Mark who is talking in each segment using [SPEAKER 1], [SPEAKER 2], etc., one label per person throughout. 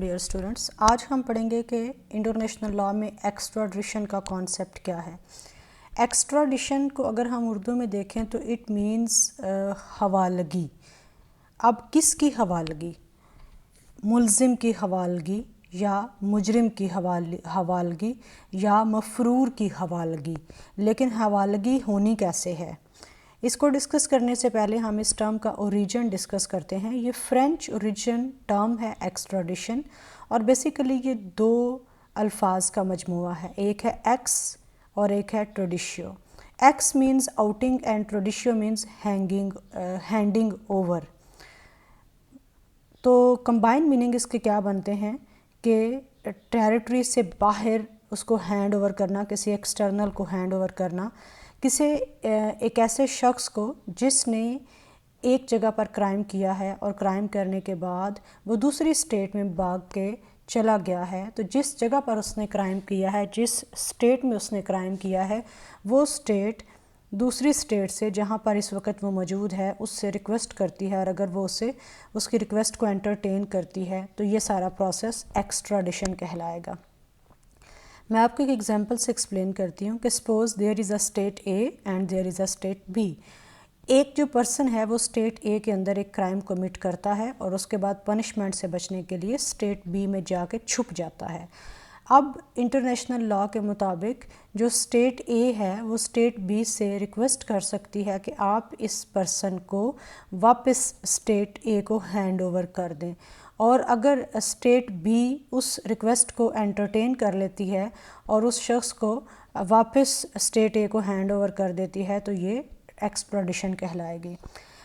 [SPEAKER 1] Dear students, آج ہم پڑھیں گے کہ انٹرنیشنل لاء میں ایکسٹراڈیشن کا کانسیپٹ کیا ہے۔ ایکسٹراڈیشن کو اگر ہم اردو میں دیکھیں تو اٹ مینز حوالگی۔ اب کس کی حوالگی؟ ملزم کی حوالگی یا مجرم کی حوالگی یا مفرور کی حوالگی، لیکن حوالگی ہونی کیسے ہے؟ اس کو ڈسکس کرنے سے پہلے ہم اس ٹرم کا اوریجن ڈسکس کرتے ہیں۔ یہ فرینچ اوریجن ٹرم ہے ایکسٹراڈیشن، اور بیسیکلی یہ دو الفاظ کا مجموعہ ہے، ایک ہے ایکس اور ایک ہے ٹریڈیشیو۔ ایکس مینز آؤٹنگ اینڈ ٹریڈیشیو مینز ہینڈنگ اوور۔ تو کمبائن میننگ اس کے کیا بنتے ہیں کہ ٹیریٹری سے باہر اس کو ہینڈ اوور کرنا، کسی ایکسٹرنل کو ہینڈ اوور کرنا، کسی ایک ایسے شخص کو جس نے ایک جگہ پر کرائم کیا ہے اور کرائم کرنے کے بعد وہ دوسری اسٹیٹ میں بھاگ کے چلا گیا ہے، تو جس جگہ پر اس نے کرائم کیا ہے، جس اسٹیٹ میں اس نے کرائم کیا ہے، وہ اسٹیٹ دوسری اسٹیٹ سے جہاں پر اس وقت وہ موجود ہے اس سے ریکویسٹ کرتی ہے، اور اگر وہ اس کی ریکویسٹ کو انٹرٹین کرتی ہے تو یہ سارا پروسیس ایکسٹراڈیشن کہلائے گا۔ میں آپ کو ایک ایگزامپل سے ایکسپلین کرتی ہوں کہ suppose there is a state a and there is a state be. ایک جو پرسن ہے وہ اسٹیٹ اے کے اندر ایک کرائم کمٹ کرتا ہے اور اس کے بعد پنشمنٹ سے بچنے کے لیے اسٹیٹ بی میں جا کے چھپ جاتا ہے۔ اب انٹرنیشنل لاء کے مطابق جو اسٹیٹ اے ہے وہ اسٹیٹ بی سے ریکویسٹ کر سکتی ہے کہ آپ اس پرسن کو واپس اسٹیٹ اے کو ہینڈ اوور کر دیں، اور اگر اسٹیٹ بی اس ریکویسٹ کو انٹرٹین کر لیتی ہے اور اس شخص کو واپس اسٹیٹ اے کو ہینڈ اوور کر دیتی ہے تو یہ ایکسٹراڈیشن کہلائے گی۔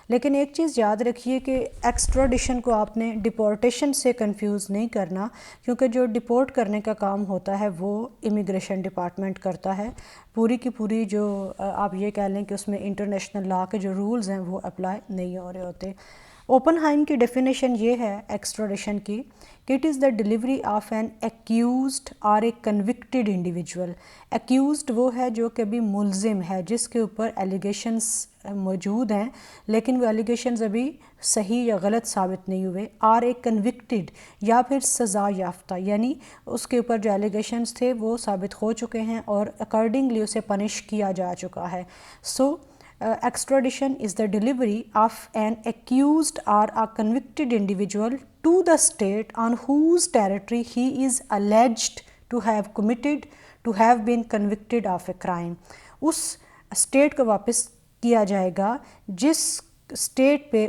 [SPEAKER 1] لیکن ایک چیز یاد رکھیے کہ ایکسٹراڈیشن کو آپ نے ڈپورٹیشن سے کنفیوز نہیں کرنا، کیونکہ جو ڈپورٹ کرنے کا کام ہوتا ہے وہ امیگریشن ڈپارٹمنٹ کرتا ہے۔ پوری کی پوری جو آپ یہ کہہ لیں کہ اس میں انٹرنیشنل لاء کے جو رولز ہیں وہ اپلائی نہیں ہو رہے ہوتے۔ اوپن ہائم کی ڈیفینیشن یہ ہے ایکسٹراڈیشن کی کہ it is the delivery of an accused اور اے کنوکٹڈ انڈیویجول۔ ایکیوزڈ وہ ہے جو کہ بھی ملزم ہے، جس کے اوپر ایلیگیشنز موجود ہیں لیکن وہ ایلیگیشنز ابھی صحیح یا غلط ثابت نہیں ہوئے، اور ایک کنوکٹڈ یا پھر سزا یافتہ، یعنی اس کے اوپر جو ایلیگیشنز تھے وہ ثابت ہو چکے ہیں اور اکارڈنگلی اسے پنش کیا جا چکا ہے۔ Extradition is the delivery of an accused or a convicted individual to the state on whose territory he is alleged to have been convicted of a crime۔ اس اسٹیٹ کو واپس کیا جائے گا جس اسٹیٹ پہ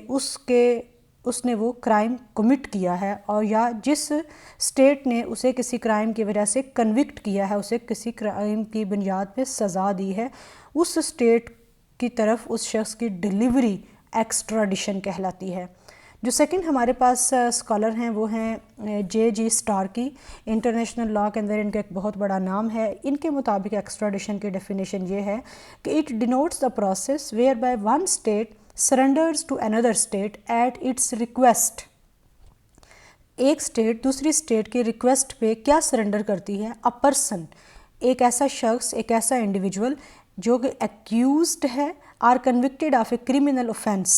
[SPEAKER 1] اس نے وہ کرائم کمٹ کیا ہے، اور یا جس اسٹیٹ نے اسے کسی کرائم کی وجہ سے کنوکٹ کیا ہے، اسے کسی کرائم کی بنیاد پہ سزا دی ہے، اس اسٹیٹ کی طرف اس شخص کی ڈیلیوری ایکسٹراڈیشن کہلاتی ہے۔ جو سیکنڈ ہمارے پاس اسکالر ہیں وہ ہیں جے اسٹارکی۔ انٹرنیشنل لاء کے اندر ان کا ایک بہت بڑا نام ہے۔ ان کے مطابق ایکسٹراڈیشن کی ڈیفینیشن یہ ہے کہ it denotes the process whereby one state surrenders to another state at its request. ایک اسٹیٹ دوسری اسٹیٹ کی ریکویسٹ پہ کیا سرنڈر کرتی ہے؟ اے پرسن، ایک ایسا شخص، ایک ایسا انڈیویجول جو کہ ایکیوزڈ ہے اور convicted of a criminal offence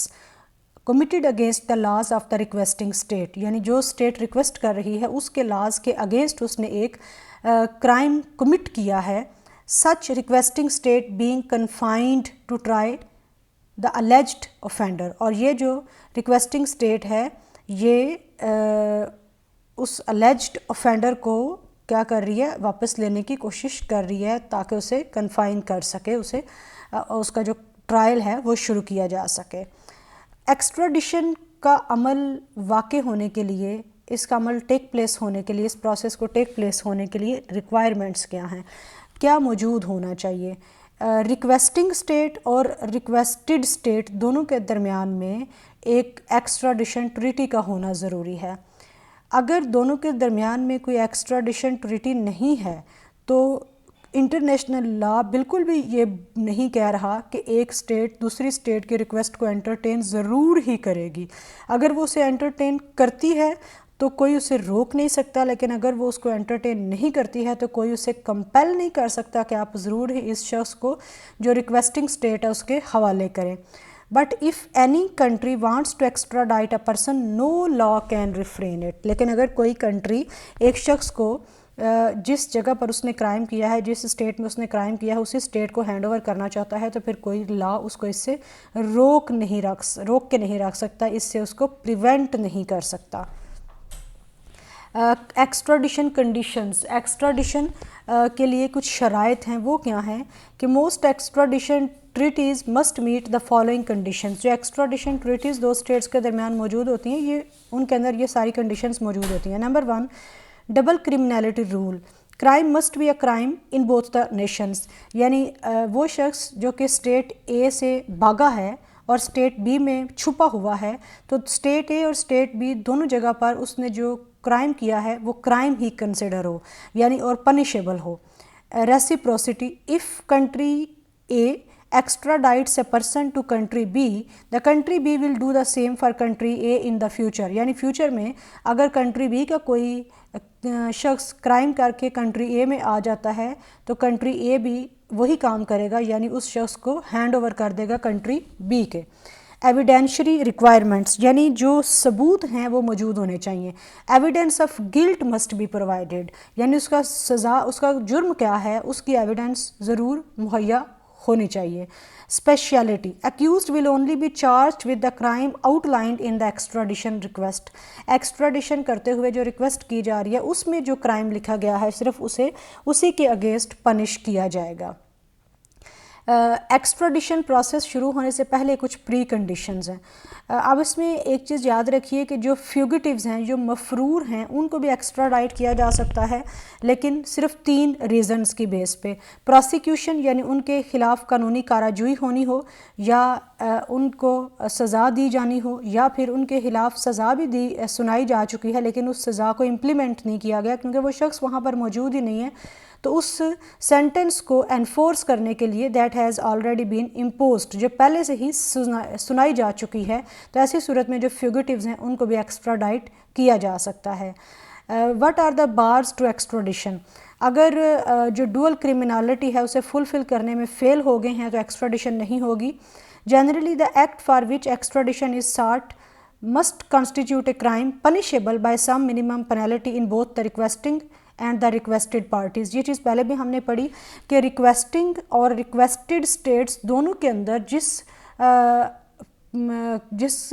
[SPEAKER 1] committed against the laws of the requesting state, یعنی جو اسٹیٹ ریکویسٹ کر رہی ہے اس کے لاز کے اگینسٹ اس نے ایک کرائم کمٹ کیا ہے۔ Such requesting state being confined to try the alleged offender, اور یہ جو ریکویسٹنگ اسٹیٹ ہے یہ اس الیجڈ اوفینڈر کو کیا کر رہی ہے؟ واپس لینے کی کوشش کر رہی ہے تاکہ اسے کنفائن کر سکے، اس کا جو ٹرائل ہے وہ شروع کیا جا سکے۔ ایکسٹراڈیشن کا عمل واقع ہونے کے لیے، اس کا عمل ٹیک پلیس ہونے کے لیے، اس پروسیس کو ٹیک پلیس ہونے کے لیے ریکوائرمنٹس کیا ہیں، کیا موجود ہونا چاہیے؟ ریکویسٹنگ اسٹیٹ اور ریکویسٹڈ اسٹیٹ دونوں کے درمیان میں ایک ایکسٹراڈیشن ٹریٹی کا ہونا ضروری ہے۔ اگر دونوں کے درمیان میں کوئی ایکسٹراڈیشن ٹریٹی نہیں ہے تو انٹرنیشنل لاء بالکل بھی یہ نہیں کہہ رہا کہ ایک اسٹیٹ دوسری اسٹیٹ کی ریکویسٹ کو انٹرٹین ضرور ہی کرے گی۔ اگر وہ اسے انٹرٹین کرتی ہے تو کوئی اسے روک نہیں سکتا، لیکن اگر وہ اس کو انٹرٹین نہیں کرتی ہے تو کوئی اسے کمپیل نہیں کر سکتا کہ آپ ضرور ہی اس شخص کو جو ریکویسٹنگ اسٹیٹ ہے اس کے حوالے کریں۔ But if any country wants to extradite a person no law can refrain it. لیکن اگر کوئی کنٹری ایک شخص کو جس جگہ پر اس نے کرائم کیا ہے، جس اسٹیٹ میں اس نے کرائم کیا ہے، اسی اسٹیٹ کو ہینڈ اوور کرنا چاہتا ہے تو پھر کوئی لا اس کو اس سے روک کے نہیں رکھ سکتا، اس سے اس کو پریونٹ نہیں کر سکتا. ایکسٹراڈیشن کنڈیشنز، ایکسٹراڈیشن کے لیے کچھ شرائط ہیں. وہ کیا ہیں کہ most extradition treaties must meet the following conditions. جو ایکسٹراڈیشن ٹریٹیز دو اسٹیٹس کے درمیان موجود ہوتی ہیں، یہ ان کے اندر یہ ساری کنڈیشنز موجود ہوتی ہیں. Number 1، double criminality rule. Crime must be a crime in both the nations. یعنی وہ شخص جو کہ اسٹیٹ اے سے بھاگا ہے اور اسٹیٹ بی میں چھپا ہوا ہے، تو اسٹیٹ اے اور اسٹیٹ بی دونوں جگہ پر اس نے جو کرائم کیا ہے وہ کرائم ہی کنسیڈر ہو، یعنی اور punishable who. Reciprocity. If country a extradites a person to country B, the country B will do the same for country A in the future. یعنی فیوچر میں اگر کنٹری بی کا کوئی شخص کرائم کر کے کنٹری اے میں آ جاتا ہے تو کنٹری اے بھی وہی کام کرے گا، یعنی اس شخص کو ہینڈ اوور کر دے گا کنٹری بی کے. ایویڈینشری ریکوائرمنٹس، یعنی جو ثبوت ہیں وہ موجود ہونے چاہیے. Evidence of guilt must be provided. یعنی اس کا سزا، اس کا جرم کیا ہے، اس کی ایویڈینس ضرور مہیا ہونی چاہیے. Speciality. Accused will only be charged with the crime outlined in the extradition request. Extradition کرتے ہوئے جو ریکویسٹ کی جا رہی ہے اس میں جو کرائم لکھا گیا ہے صرف اسی کے اگینسٹ پنش کیا جائے گا. ایکسٹراڈیشن پروسیس شروع ہونے سے پہلے کچھ پری کنڈیشنز ہیں. اب اس میں ایک چیز یاد رکھیے کہ جو فیوگیٹیوز ہیں، جو مفرور ہیں، ان کو بھی ایکسٹراڈائٹ کیا جا سکتا ہے، لیکن صرف 3 ریزنز کی بیس پہ. پروسیکیوشن، یعنی ان کے خلاف قانونی کارروائی ہونی ہو، یا ان کو سزا دی جانی ہو، یا پھر ان کے خلاف سزا بھی سنائی جا چکی ہے لیکن اس سزا کو امپلیمنٹ نہیں کیا گیا کیونکہ وہ شخص وہاں پر موجود ہی نہیں ہے. تو اس سینٹنس کو انفورس کرنے کے لیے that has already been imposed, جو پہلے سے ہی سنائی جا چکی ہے، تو ایسی صورت میں جو فیوگیٹیوز ہیں ان کو بھی ایکسٹراڈائٹ کیا جا سکتا ہے. What are the bars to extradition. اگر جو ڈوئل کرمنالٹی ہے اسے فلفل کرنے میں فیل ہو گئے ہیں تو ایکسٹراڈیشن نہیں ہوگی. Generally the act for which extradition is sought must constitute a crime punishable by some minimum penalty in both the requesting and the requested parties. یہ چیز پہلے بھی ہم نے پڑھی کہ ریکویسٹنگ اور ریکویسٹڈ اسٹیٹس دونوں کے اندر جس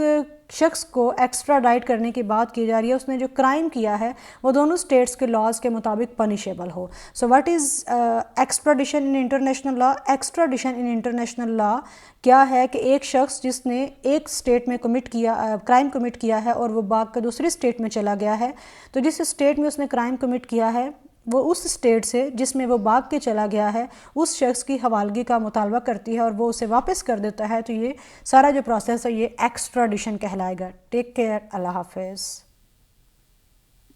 [SPEAKER 1] شخص کو ایکسٹراڈائٹ کرنے کی بات کی جا رہی ہے اس نے جو کرائم کیا ہے وہ دونوں اسٹیٹس کے لاز کے مطابق پنشیبل ہو. So what is extradition in international law. Extradition in international law کیا ہے کہ ایک شخص جس نے ایک اسٹیٹ میں کرائم کمٹ کیا ہے اور وہ بھاگ کر دوسری اسٹیٹ میں چلا گیا ہے، تو جس اسٹیٹ میں اس نے کرائم کمٹ کیا ہے وہ اس اسٹیٹ سے جس میں وہ بھاگ کے چلا گیا ہے اس شخص کی حوالگی کا مطالبہ کرتی ہے اور وہ اسے واپس کر دیتا ہے، تو یہ سارا جو پروسیس ہے یہ ایکسٹراڈیشن کہلائے گا. Take care. اللہ حافظ.